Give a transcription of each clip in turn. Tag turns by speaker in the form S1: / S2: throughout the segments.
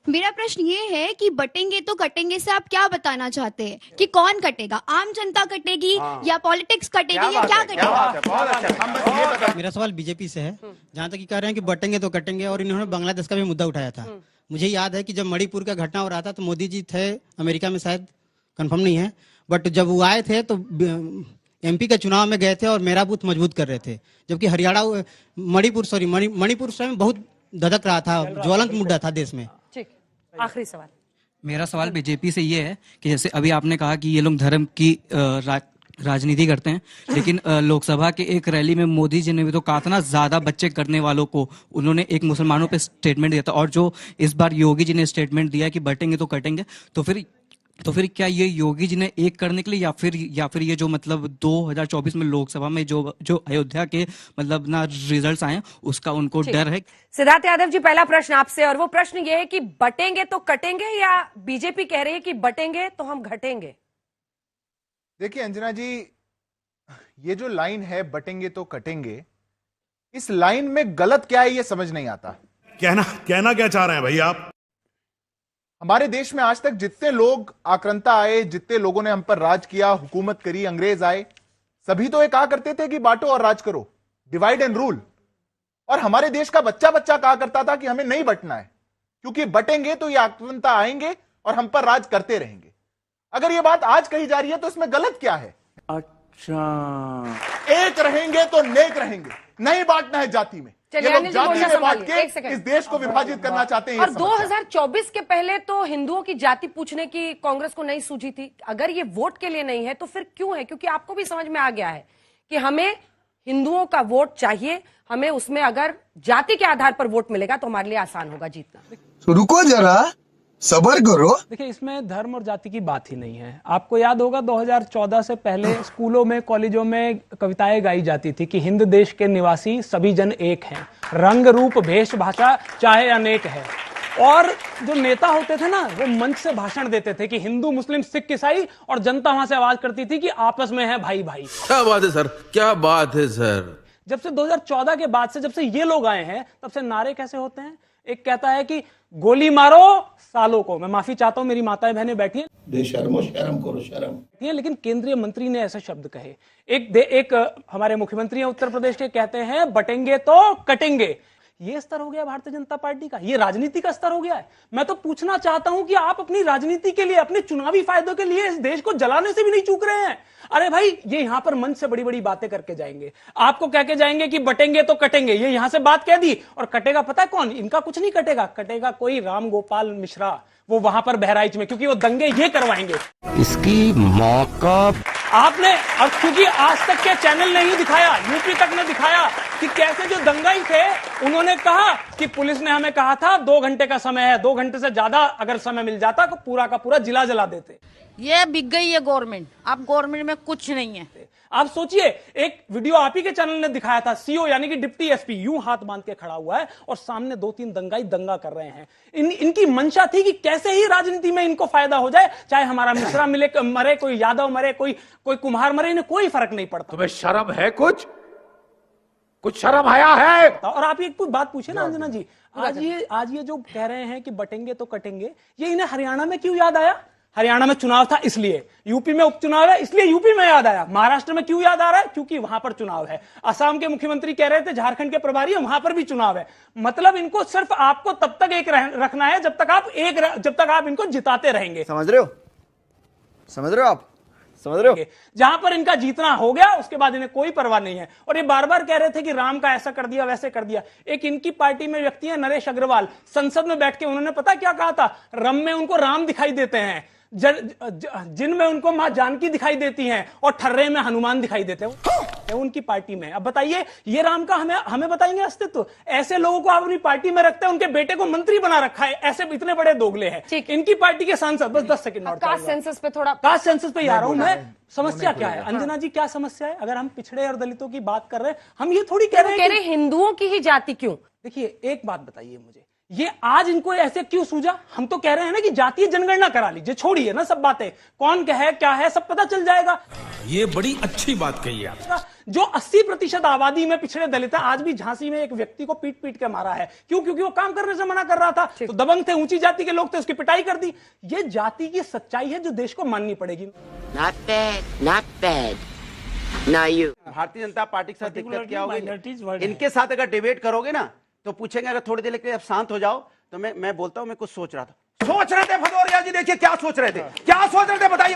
S1: मेरा प्रश्न ये है कि बटेंगे तो कटेंगे से आप क्या बताना चाहते हैं कि कौन कटेगा? आम जनता कटेगी या पॉलिटिक्स कटेगी या क्या कटेगा?
S2: मेरा सवाल बीजेपी से है। जहाँ तक कि कह रहे हैं कि बटेंगे तो कटेंगे, और इन्होंने बांग्लादेश का भी मुद्दा उठाया था। मुझे याद है कि जब मणिपुर का घटना हो रहा था तो मोदी जी थे अमेरिका में, शायद कंफर्म नहीं है, बट जब वो आए थे तो एमपी के चुनाव में गए थे और मेरा बूथ मजबूत कर रहे थे, जबकि हरियाणा मणिपुर स्वयं बहुत धधक रहा था, ज्वलंत मुद्दा था देश में।
S3: ठीक, आखिरी सवाल।
S4: मेरा सवाल बीजेपी से ये है कि जैसे अभी आपने कहा कि ये लोग धर्म की राजनीति करते हैं, लेकिन लोकसभा के एक रैली में मोदी जी ने भी तो कहा था ना, ज्यादा बच्चे करने वालों को उन्होंने एक मुसलमानों पे स्टेटमेंट दिया था, और जो इस बार योगी जी ने स्टेटमेंट दिया कि बटेंगे तो कटेंगे, तो फिर क्या ये योगी जी ने एक करने के लिए या फिर ये जो मतलब 2024 में लोकसभा में जो अयोध्या के मतलब ना रिजल्ट्स आए उसका उनको डर है?
S3: सिद्धार्थ यादव जी, पहला प्रश्न आपसे, और वो प्रश्न ये है कि बटेंगे तो कटेंगे या बीजेपी कह रही है कि बटेंगे तो हम घटेंगे?
S5: देखिए अंजना जी, ये जो लाइन है बटेंगे तो कटेंगे, इस लाइन में गलत क्या है ये समझ नहीं आता।
S6: कहना क्या चाह रहे हैं भाई आप?
S5: हमारे देश में आज तक जितने लोग आक्रांता आए, जितने लोगों ने हम पर राज किया, हुकूमत करी, अंग्रेज आए, सभी तो ये कहा करते थे कि बांटो और राज करो, डिवाइड एंड रूल। और हमारे देश का बच्चा बच्चा कहा करता था कि हमें नहीं बंटना है, क्योंकि बटेंगे तो ये आक्रांता आएंगे और हम पर राज करते रहेंगे। अगर ये बात आज कही जा रही है तो इसमें गलत क्या है? अच्छा, एक रहेंगे तो नेक रहेंगे, नहीं बांटना है जाति में। ये लोग जाति में बांट के इस देश को विभाजित करना चाहते हैं।
S3: और 2024 के पहले तो हिंदुओं की जाति पूछने की कांग्रेस को नहीं सूझी थी। अगर ये वोट के लिए नहीं है तो फिर क्यों है? क्योंकि आपको भी समझ में आ गया है कि हमें हिंदुओं का वोट चाहिए, हमें उसमें अगर जाति के आधार पर वोट मिलेगा तो हमारे लिए आसान होगा जीतना।
S7: तो रुको जरा, सबर करो।
S8: देखिए, इसमें धर्म और जाति की बात ही नहीं है। आपको याद होगा 2014 से पहले स्कूलों में, कॉलेजों में कविताएं गाई जाती थी कि हिंद देश के निवासी सभी जन एक हैं, रंग रूप भेष भाषा चाहे अनेक है। और जो नेता होते थे ना, वो मंच से भाषण देते थे कि हिंदू मुस्लिम सिख ईसाई, और जनता वहां से आवाज करती थी कि आपस में है भाई भाई।
S9: क्या बात है सर, क्या बात है सर।
S8: जब से 2014 के बाद से, जब से ये लोग आए हैं, तब से नारे कैसे होते हैं? एक कहता है कि गोली मारो सालों को। मैं माफी चाहता हूं, मेरी माताएं बहनें बैठी हैं,
S7: बेशर्मो शर्म करो शर्म।
S8: लेकिन केंद्रीय मंत्री ने ऐसे शब्द कहे। एक हमारे मुख्यमंत्री हैं उत्तर प्रदेश के, कहते हैं बटेंगे तो कटेंगे। ये स्तर हो गया भारतीय जनता पार्टी का, ये राजनीति का स्तर हो गया है। मैं तो पूछना चाहता हूं कि आप अपनी राजनीति के लिए, अपने चुनावी फायदों के लिए इस देश को जलाने से भी नहीं चूक रहे हैं। अरे भाई, ये यहां पर मंच से बड़ी बड़ी बातें करके जाएंगे, आपको कह के जाएंगे कि बटेंगे तो कटेंगे। ये यहां से बात कह दी, और कटेगा पता है कौन? इनका कुछ नहीं कटेगा, कटेगा कोई राम गोपाल मिश्रा, वो वहां पर बहराइच में, क्योंकि वो दंगे ये करवाएंगे।
S9: इसकी माँ का
S8: आपने, अब क्योंकि आज तक के चैनल ने ही दिखाया, यूपी तक ने दिखाया कि कैसे जो दंगाई थे, उन्होंने कहा कि पुलिस ने हमें कहा था 2 घंटे का समय है, 2 घंटे से ज्यादा अगर समय मिल जाता तो पूरा का पूरा जिला जला देते।
S10: ये बिक गई है गवर्नमेंट, अब गवर्नमेंट में कुछ नहीं है।
S8: आप सोचिए, एक वीडियो आप ही के चैनल ने दिखाया था, सीओ यानी कि डिप्टी एसपी यूं हाथ बांध के खड़ा हुआ है और सामने 2-3 दंगाई दंगा कर रहे हैं। इनकी मंशा थी कि कैसे ही राजनीति में इनको फायदा हो जाए, चाहे हमारा मिश्रा मिले मरे, कोई यादव मरे, कोई कुम्हार मरे, इन्हें कोई फर्क नहीं पड़ता।
S9: तुम्हें शर्म है? कुछ शर्म आया है?
S8: और आप एक बात पूछे ना अंजना जी, आज ये जो कह रहे हैं कि बटेंगे तो कटेंगे, ये इन्हें हरियाणा में क्यों याद आया? हरियाणा में चुनाव था इसलिए, यूपी में उपचुनाव है इसलिए यूपी में याद आया। महाराष्ट्र में क्यों याद आ रहा है? क्योंकि वहां पर चुनाव है। असम के मुख्यमंत्री कह रहे थे झारखंड के प्रभारी है, वहां पर भी चुनाव है। मतलब इनको सिर्फ आपको तब तक एक रखना है जब तक आप इनको जिताते रहेंगे।
S7: समझ रहे हो आप? समझ रहे हो?
S8: जहां पर इनका जीतना हो गया, उसके बाद इन्हें कोई परवाह नहीं है। और ये बार बार कह रहे थे कि राम का ऐसा कर दिया, वैसे कर दिया। एक इनकी पार्टी में व्यक्ति है नरेश अग्रवाल, संसद में बैठ के उन्होंने पता क्या कहा था? रम में उनको राम दिखाई देते हैं, जिनमें उनको मां जानकी दिखाई देती हैं, और ठर्रे में हनुमान दिखाई देते हैं उनकी पार्टी में। अब बताइए, ये राम का हमें बताएंगे अस्तित्व? ऐसे लोगों को आप अपनी पार्टी में रखते हैं, उनके बेटे को मंत्री बना रखा है, ऐसे इतने बड़े दोगले हैं इनकी पार्टी के सांसद। बस 10 सेकंड
S3: कास्ट सेंसस पे
S8: कास्ट सेंसस पे आ रहा हूं मैं। समस्या क्या है अंजना जी, क्या समस्या है? अगर हम पिछड़े और दलितों की बात कर रहे हैं, हम ये थोड़ी कह रहे हैं
S3: हिंदुओं की ही जाति क्यों?
S8: देखिए, एक बात बताइए मुझे, ये आज इनको ऐसे क्यों सूझा? हम तो कह रहे हैं ना कि जातीय जनगणना करा लीजिए, छोड़िए ना सब बातें, कौन क्या है सब पता चल जाएगा।
S9: ये बड़ी अच्छी बात कही आप।
S8: जो 80% आबादी में पिछड़े दलित है। आज भी झांसी में एक व्यक्ति को पीट पीट के मारा है, क्यों? क्योंकि वो काम करने से मना कर रहा था। तो दबंग थे, ऊंची जाति के लोग थे, उसकी पिटाई कर दी। ये जाति की सच्चाई है जो देश को माननी पड़ेगी।
S11: Not bad. Now you.
S12: Bharatiya Janata party के साथ दिक्कत क्या होगी? इनके साथ अगर डिबेट करोगे ना तो पूछेंगे अगर थोड़ी देर के लिए अब शांत हो जाओ, तो मैं बोलता हूं मैं कुछ सोच रहा था। सोच रहे थे भदौरिया जी, देखिए क्या सोच रहे थे, क्या सोच रहे थे, बताइए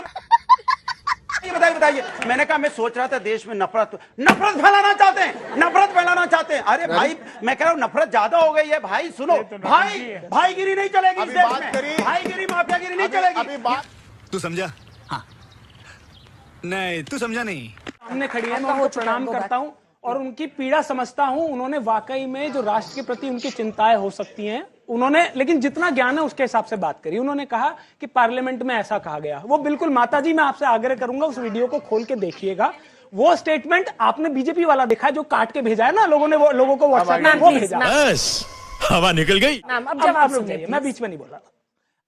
S12: बताइए। मैंने कहा मैं सोच रहा था देश में नफरत फैलाना चाहते हैं, नफरत फैलाना चाहते हैं। अरे भाई मैं कह रहा हूं नफरत ज्यादा हो गई है भाई। सुनो भाईगिरी नहीं चलेगी इस देश में, भाईगिरी माफियागिरी नहीं चलेगी।
S6: तू समझा? हाँ नहीं तू समझा नहीं।
S8: सामने खड़ी है, मैं उनको प्रणाम करता हूं और उनकी पीड़ा समझता हूं। उन्होंने वाकई में जो राष्ट्र के प्रति उनकी चिंताएं हो सकती हैं, उन्होंने लेकिन जितना ज्ञान है उसके हिसाब से बात करी। उन्होंने कहा कि पार्लियामेंट में ऐसा कहा गया, वो बिल्कुल माताजी मैं आपसे आग्रह करूंगा उस वीडियो को खोल के देखिएगा। वो स्टेटमेंट आपने बीजेपी वाला देखा है जो काट के भेजा है ना लोगों ने, वो लोगों को व्हाट्सएप में वो भेजा।
S6: बस हवा निकल गई।
S8: अब जवाब सुनिए, मैं बीच में नहीं बोल रहा था।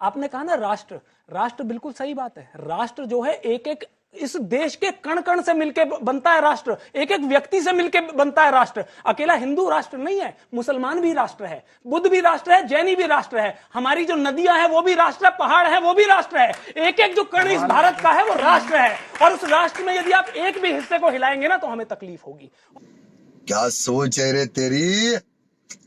S8: आपने कहा ना राष्ट्र बिल्कुल सही बात है। राष्ट्र जो है एक एक इस देश के कण कण से मिलके बनता है राष्ट्र, एक एक व्यक्ति से मिलके बनता है राष्ट्र। अकेला हिंदू राष्ट्र नहीं है, मुसलमान भी राष्ट्र है, बुद्ध भी राष्ट्र है, जैनी भी राष्ट्र है, हमारी जो नदियां हैं वो भी राष्ट्र है, पहाड़ है वो भी राष्ट्र है। एक एक जो कण इस भारत का है वो राष्ट्र है, और उस राष्ट्र में यदि आप एक भी हिस्से को हिलाएंगे ना तो हमें तकलीफ होगी।
S13: क्या सोच है रे तेरी,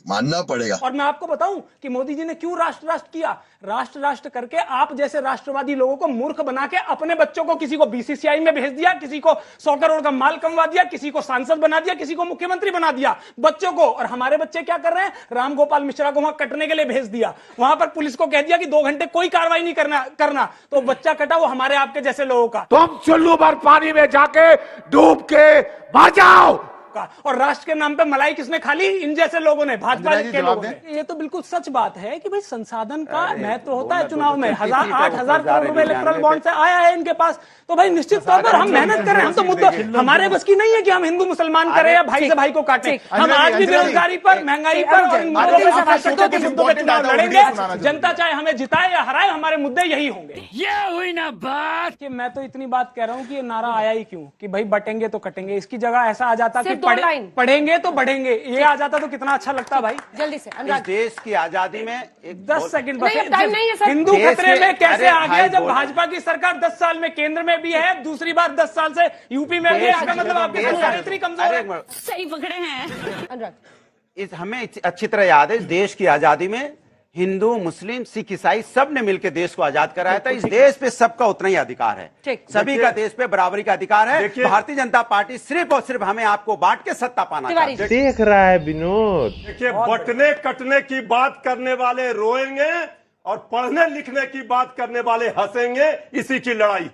S13: मानना पड़ेगा।
S8: और मैं आपको बताऊं कि मोदी जी ने क्यों राष्ट्र किया। राष्ट्र करके आप जैसे राष्ट्रवादी लोगों को मूर्ख बना के अपने बच्चों को किसी को बीसीसीआई में भेज दिया, किसी को 100 करोड़ का माल कमवा दिया, किसी को सांसद बना दिया, किसी को मुख्यमंत्री बना दिया बच्चों को। और हमारे बच्चे क्या कर रहे हैं? राम गोपाल मिश्रा को वहां कटने के लिए भेज दिया, वहां पर पुलिस को कह दिया कि 2 घंटे कोई कार्रवाई नहीं करना। तो बच्चा कटा वो हमारे आपके जैसे लोगों का।
S9: तुम चुल्लू भर पानी में जाके डूब के मर जाओ।
S8: और राष्ट्र के नाम पे मलाई किसने खा ली? इन जैसे लोगों ने, भाजपा के लोगों ने। ये तो बिल्कुल सच बात है कि भाई संसाधन का महत्व होता है चुनाव में। 8,000 करोड़ रुपए इलेक्ट्रल बॉन्ड से आया है इनके पास, तो भाई निश्चित तौर पर हम मेहनत कर रहे हैं। हम तो मुद्दा हमारे बस की नहीं है कि हम हिंदू मुसलमान करें या भाई से भाई को काटें। हम आज भी बेरोजगारी पर, महंगाई पर और इन मुद्दों पे चुनाव लड़ेंगे। जनता चाहे हमें जिताए या हराए, हमारे मुद्दे यही होंगे।
S9: ये हुई ना बात
S8: कि मैं तो इतनी बात कह रहा हूँ कि ये नारा आया ही क्यों कि भाई बटेंगे तो कटेंगे। इसकी जगह ऐसा आ जाता कि पढ़ेंगे तो बढ़ेंगे, ये आ जाता तो कितना अच्छा लगता भाई।
S3: जल्दी से
S12: इस देश की आजादी में
S8: 10 सेकंड बचे। हिंदू खतरे में कैसे आ गया जब भाजपा की सरकार 10 साल में केंद्र में भी है, दूसरी बार 10 साल से यूपी में भी है। इसका मतलब आपकी सरकार इतनी कमजोर है।
S10: सही पकड़े हैं
S12: अनुराग। हमें अच्छी तरह याद है इस देश की आजादी में हिंदू, मुस्लिम, सिख, ईसाई सब ने मिलकर देश को आजाद कराया था। इस देश पे सबका उतना ही अधिकार है, सभी का देश पे बराबरी का अधिकार है। भारतीय जनता पार्टी सिर्फ और सिर्फ हमें आपको बांट के सत्ता पाना चाहती है।
S14: देख रहा है विनोद।
S15: देखिए, बटने कटने की बात करने वाले रोएंगे और पढ़ने लिखने की बात करने वाले हंसेंगे। इसी की लड़ाई।